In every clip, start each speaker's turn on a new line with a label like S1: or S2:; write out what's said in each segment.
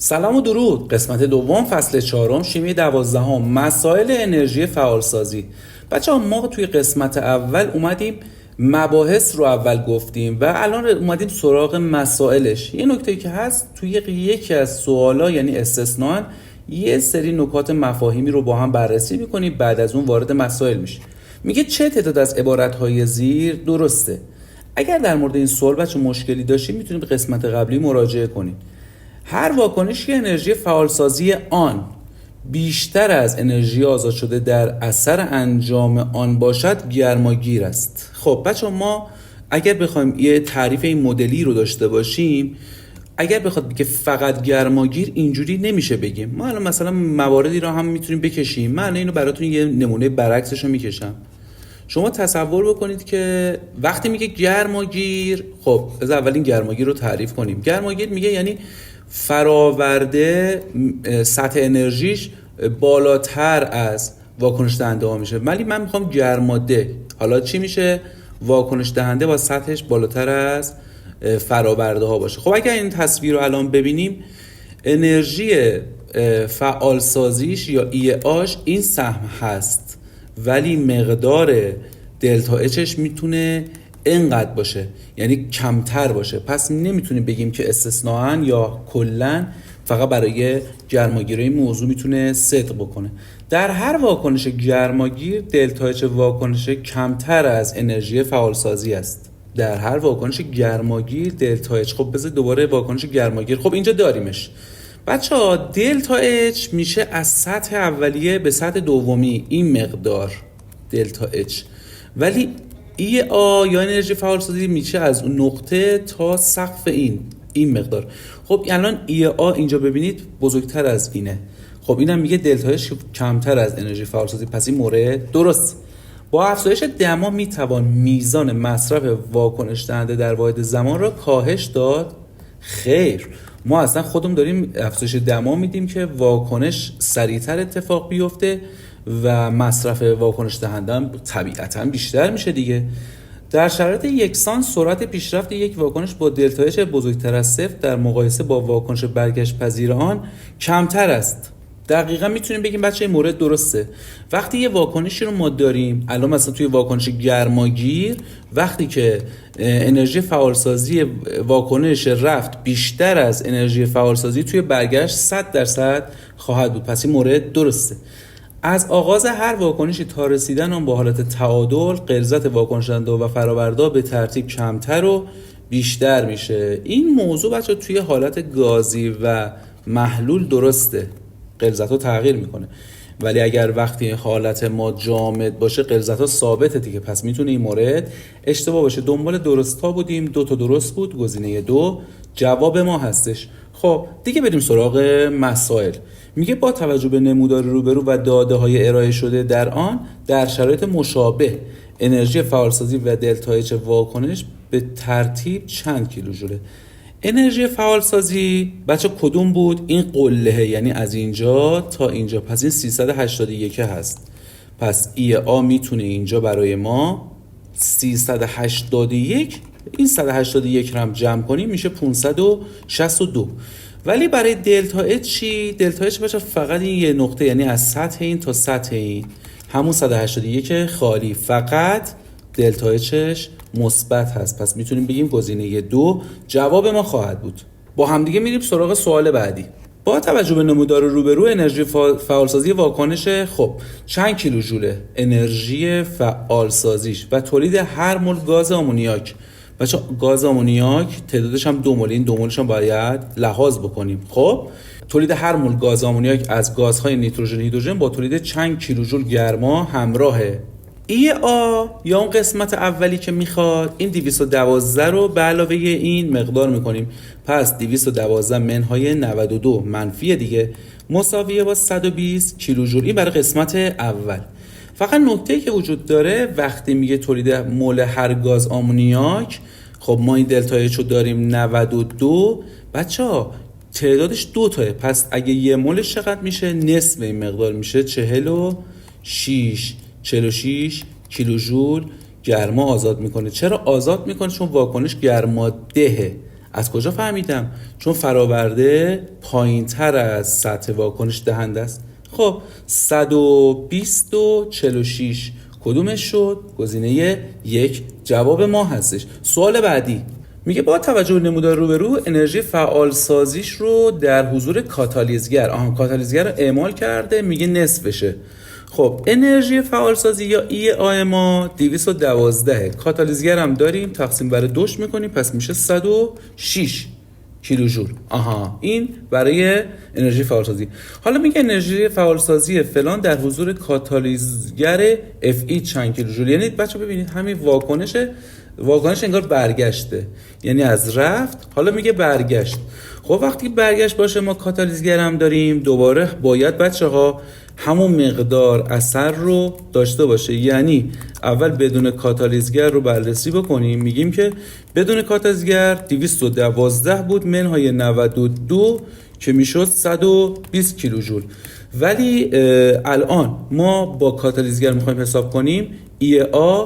S1: سلام و درود. قسمت دوم فصل چهارم شیمی 12 مسائل انرژی فعالسازی. بچه‌ها ما توی قسمت اول اومدیم مباحث رو اول گفتیم و الان اومدیم سراغ مسائلش. یه نکته که هست توی یکی از سوالا یعنی استثناء یه سری نکات مفاهیمی رو با هم بررسی می‌کنیم، بعد از اون وارد مسائل میشه. میگه چه تعداد از عبارت‌های زیر درسته؟ اگر در مورد این سوال بچه مشکلی داشتید میتونید به قسمت قبلی مراجعه کنید. هر واکنشی انرژی فعالسازی آن بیشتر از انرژی آزاد شده در اثر انجام آن باشد گرماگیر است. خب بچه ما اگر بخوایم یه تعریف این مدلی رو داشته باشیم، اگر بخواد بگه فقط گرماگیر اینجوری نمیشه بگیم. ما الان مثلا مواردی رو هم میتونیم بکشیم. من اینو براتون یه نمونه برعکسش رو میکشم. شما تصور بکنید که وقتی میگه گرماگیر، خب از اول این گرماگیر رو تعریف کنیم. گرماگیر میگه یعنی فراورده سطح انرژیش بالاتر از واکنش دهنده ها میشه، ولی من میخوام گرماده. حالا چی میشه؟ واکنش دهنده با سطحش بالاتر از فراورده ها باشه. خب اگر این تصویر رو الان ببینیم، انرژی فعالسازیش یا ای آش این سهم هست، ولی مقدار دلتا اچش میتونه اینقدر باشه، یعنی کمتر باشه. پس نمیتونیم بگیم که استثناءً یا کلاً فقط برای گرماگیری این موضوع میتونه صدق بکنه. در هر واکنش گرماگیر دلتا اچ واکنش کمتر از انرژی فعالسازی است. در هر واکنش گرماگیر دلتا اچ. خب بذار دوباره واکنش گرماگیر. خب اینجا داریمش بچه‌ها. دلتا اچ میشه از سطح اولیه به سطح دومی این مقدار دلتا اچ، ولی ای آ یا انرژی فعالسازی میشه از اون نقطه تا سقف این مقدار. خب الان ای آ اینجا ببینید بزرگتر از اینه. خب اینم میگه دلتا اچ کمتر از انرژی فعالسازی. پس این مورد درست. با افزایش دما میتوان میزان مصرف واکنش دهنده در واحد زمان را کاهش داد؟ خیر، ما اصلا خودمون داریم افزایش دما میدیم که واکنش سریعتر اتفاق بیفته و مصرف واکنش دهنده هم طبیعتاً بیشتر میشه دیگه. در شرایط یکسان سرعت پیشرفت یک واکنش با دلتا اچ بزرگتر از صفر در مقایسه با واکنش برگشت پذیر آن کمتر است. دقیقاً میتونیم بگیم بچه این مورد درسته. وقتی یه واکنشی رو ما داریم، الان مثلا توی واکنش گرماگیر وقتی که انرژی فعالسازی واکنش رفت بیشتر از انرژی فعالسازی توی برگشت 100% خواهد بود. پس این مورد درسته. از آغاز هر واکنشی تا رسیدن آن به حالت تعادل غلظت واکنش دهنده و فراورده به ترتیب کمتر و بیشتر میشه. این موضوع بچه توی حالت گازی و محلول درسته، غلظت‌ها تغییر میکنه، ولی اگر وقتی حالت ما جامد باشه غلظت‌ها ثابته دیگه. پس میتونه این مورد اشتباه باشه. دنبال درست‌ها بودیم، 2 تا درست بود، گزینه 2 جواب ما هستش. خب دیگه بریم سراغ مسائل. میگه با توجه به نمودار روبرو و داده‌های ارائه شده در آن، در شرایط مشابه انرژی فعالسازی و دلتا اچ واکنش به ترتیب چند کیلوجوله؟ انرژی فعالسازی بچه کدوم بود؟ این قلهه، یعنی از اینجا تا اینجا. پس این 381 هست. پس ای آ میتونه اینجا برای ما 381، این 181 رو هم جمع کنیم میشه 562. ولی برای دلتا اچ چی؟ دلتا اچ بچه فقط این یه نقطه، یعنی از سطح این تا سطح این همون 181 خالی، فقط دلتا اچش مثبت هست. پس میتونیم بگیم گزینه 2 جواب ما خواهد بود. با همدیگه میریم سراغ سوال بعدی. با توجه به نمودار روبرو انرژی فعالسازی واکنش خب چند کیلوجوله انرژی فعالسازیش و تولید هر مول گاز آمونیاک؟ بچه گاز آمونیاک تعدادش هم 2 مول، این 2 مولش هم باید لحاظ بکنیم. خب تولید هر مول گاز آمونیاک از گازهای نیتروژن هیدروژن با تولید چند کیلوجول گرما همراهه؟ ای آ یا اون قسمت اولی که میخواد این 212 رو به علاوه این مقدار میکنیم. پس 212 منهای 92 منفی دیگه مساویه با 120 کیلوجول. این برای قسمت اول. فقط نکته‌ای که وجود داره وقتی میگه تولید مول هر گاز آمونیاک، خب ما این دلتا اچ رو داریم 92 بچه‌ها، تعدادش 2 تاه. پس اگه یه مولش چقدر میشه؟ نصف این مقدار میشه 46 کیلوجول گرما آزاد میکنه. چرا آزاد میکنه؟ چون واکنش گرمادهه. از کجا فهمیدم؟ چون فراورده پایین تر از سطح واکنش دهنده است. خب 120 و 46 کدومش شد؟ گزینه 1 جواب ما هستش. سوال بعدی میگه با توجه به نمودار روبرو انرژی فعال سازیش رو در حضور کاتالیزگر کاتالیزگر رو اعمال کرده، میگه نصفشه. خب انرژی فعال سازی یا ای آی ما 212، کاتالیزگر هم داریم، تقسیم بر 2 میکنیم، پس میشه 106 کیلوژول. این برای انرژی فعال سازی. حالا میگه انرژی فعال سازی فلان در حضور کاتالیزگر اف ای چند کیلوژول. یعنی بچه ببینید همین واکنش انگار برگشته، یعنی از رفت حالا میگه برگشت. خب وقتی برگشت باشه ما کاتالیزگر هم داریم، دوباره باید بچه ها همون مقدار اثر رو داشته باشه. یعنی اول بدون کاتالیزگر رو بررسی بکنیم، میگیم که بدون کاتالیزگر 212 بود منهای 92 که میشد 120 کیلوژول. ولی الان ما با کاتالیزگر میخوایم حساب کنیم، ای آ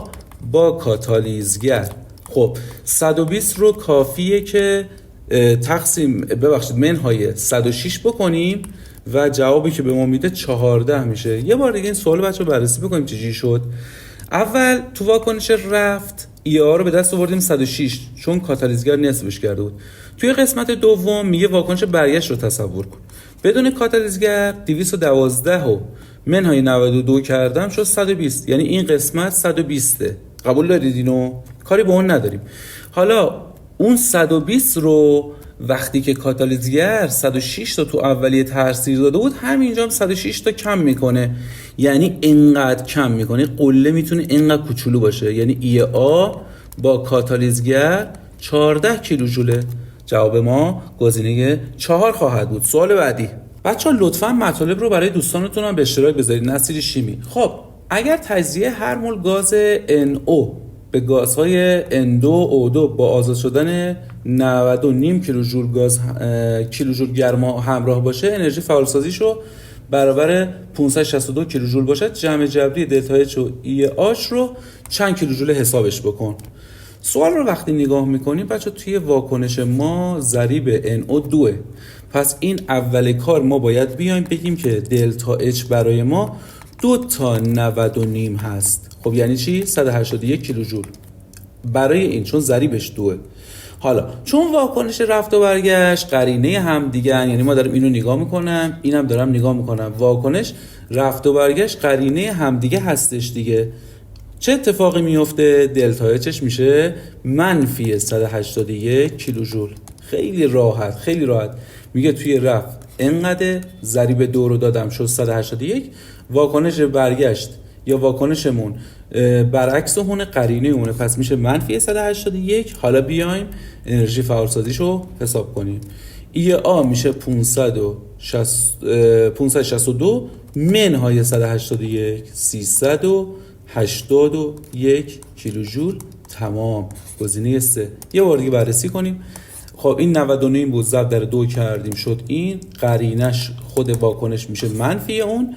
S1: با کاتالیزگر. خب 120 رو کافیه که منهای 106 بکنیم و جوابی که به ما میده 14 میشه. یه بار دیگه این سوال بچه رو بررسی بکنیم چجوری شد. اول تو واکنش رفت ای آ رو به دست آوردیم 106 چون کاتالیزگر نصفش کرده بود. توی قسمت دوم میگه واکنش برگشت رو تصور کن. بدون کاتالیزگر 212 و منهای 92 کردم شد 120، یعنی این قسمت 120. قبول دارید اینو؟ کاری به اون نداریم. حالا اون 120 رو وقتی که کاتالیزگر 106 تا تو اولیه تاثیر داده بود، همینجا هم 106 تا کم میکنه. یعنی اینقدر کم میکنه، قله میتونه اینقدر کوچولو باشه. یعنی ای آ با کاتالیزگر 14 کیلوژوله. جواب ما گزینه 4 خواهد بود. سوال بعدی بچه‌ها لطفاً مطالب رو برای دوستانتون هم به اشتراک بذارید. نسیر شیمی. خب اگر تجزیه هر مول گاز NO به گازهای N2 O2 با آزاد شدن 90.5 کیلوژول گرما همراه باشه، انرژی فعال سازیشو برابر 562 کیلوژول باشد، جمع جبری دلتا اچ و ای آش رو چند کیلوژول حسابش بکن. سوال رو وقتی نگاه میکنیم بچه توی واکنش ما ضریب NO2، پس این اول کار ما باید بیایم بگیم که دلتا اچ برای ما 2 تا 90.5 هست. خب یعنی چی؟ 181 کیلوژول برای این، چون ضریبش 2. حالا چون واکنش رفت و برگشت قرینه هم دیگه، یعنی ما داریم اینو نگاه میکنم اینم دارم نگاه میکنم، واکنش رفت و برگشت قرینه هم دیگه هستش دیگه. چه اتفاقی میفته؟ دلتا اچش میشه منفی 181 کیلوژول. خیلی راحت میگه توی رفت انقدر، ضریب 2 رو دادم شد 181. واکنش برگشت یا واکنشمون برعکس اونه، قرینه اونه، پس میشه منفی 181. حالا بیایم انرژی فعال سازیشو حساب کنیم. ای آ میشه 562 منهای 181 381 کیلوژول. تمام. گزینه 3. یه بار دیگه بررسی کنیم. خب این 99 بود، ضرب در 2 کردیم شد این، قرینش خود واکنش میشه منفی اون،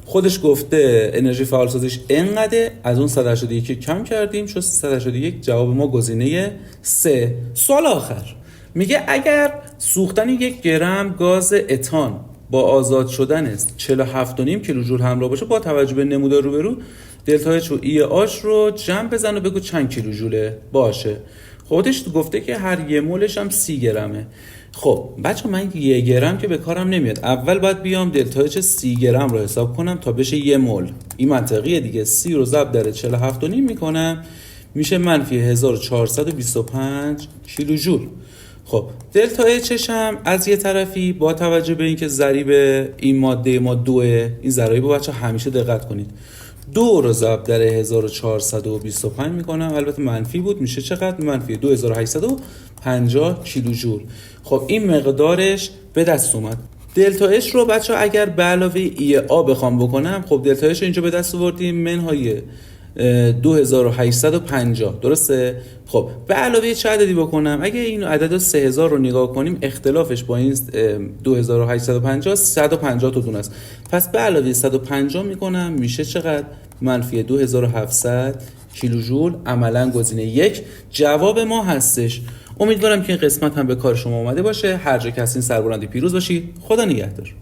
S1: خودش گفته انرژی فعال سازیش انقدر، از اون 181 کم کردیم شد 181. جواب ما گزینه 3. سوال آخر میگه اگر سوختن 1 گرم گاز اتان با آزاد شدن 47.5 کیلوژول همراه باشه، با توجه به نمودار روبرو دلتا اچ و ای آش رو جمع بزن و بگو چند کیلوژوله باشه. خودش گفته که هر یه مولش هم 30 گرمه. خب بچه من 1 گرم که به کارم نمیاد، اول باید بیام دلتا اچ 30 گرم رو حساب کنم تا بشه 1 مول. این منطقیه دیگه. 30 رو ضرب در 47.5 میکنم میشه منفی 1425 کیلوژول. خب دلتا اچش هم از یه طرفی با توجه به اینکه ضریب این ماده ما 2، این ضرایب بچه همیشه دقت کنید، 2 رو ضرب در 1425 میکنم، البته منفی بود، میشه چقدر؟ منفی 2850 کیلوژول. خب این مقدارش به دست اومد. دلتا اچ رو بچه اگر به علاوه ای آ بخوام بکنم، خب دلتا اچ اینجا به دست آوردیم منهای 2850، درسته؟ خب به علاوه چه عددی بکنم؟ اگه این عدد 3000 رو نگاه کنیم، اختلافش با این 2850 150 تا دونه است، پس به علاوه 150 میکنم میشه چقدر؟ منفی 2700 کیلوژول. عملا گزینه 1 جواب ما هستش. امیدوارم که این قسمت هم به کار شما اومده باشه. هر جا که هستین سربلند پیروز باشید. خدا نگهدار.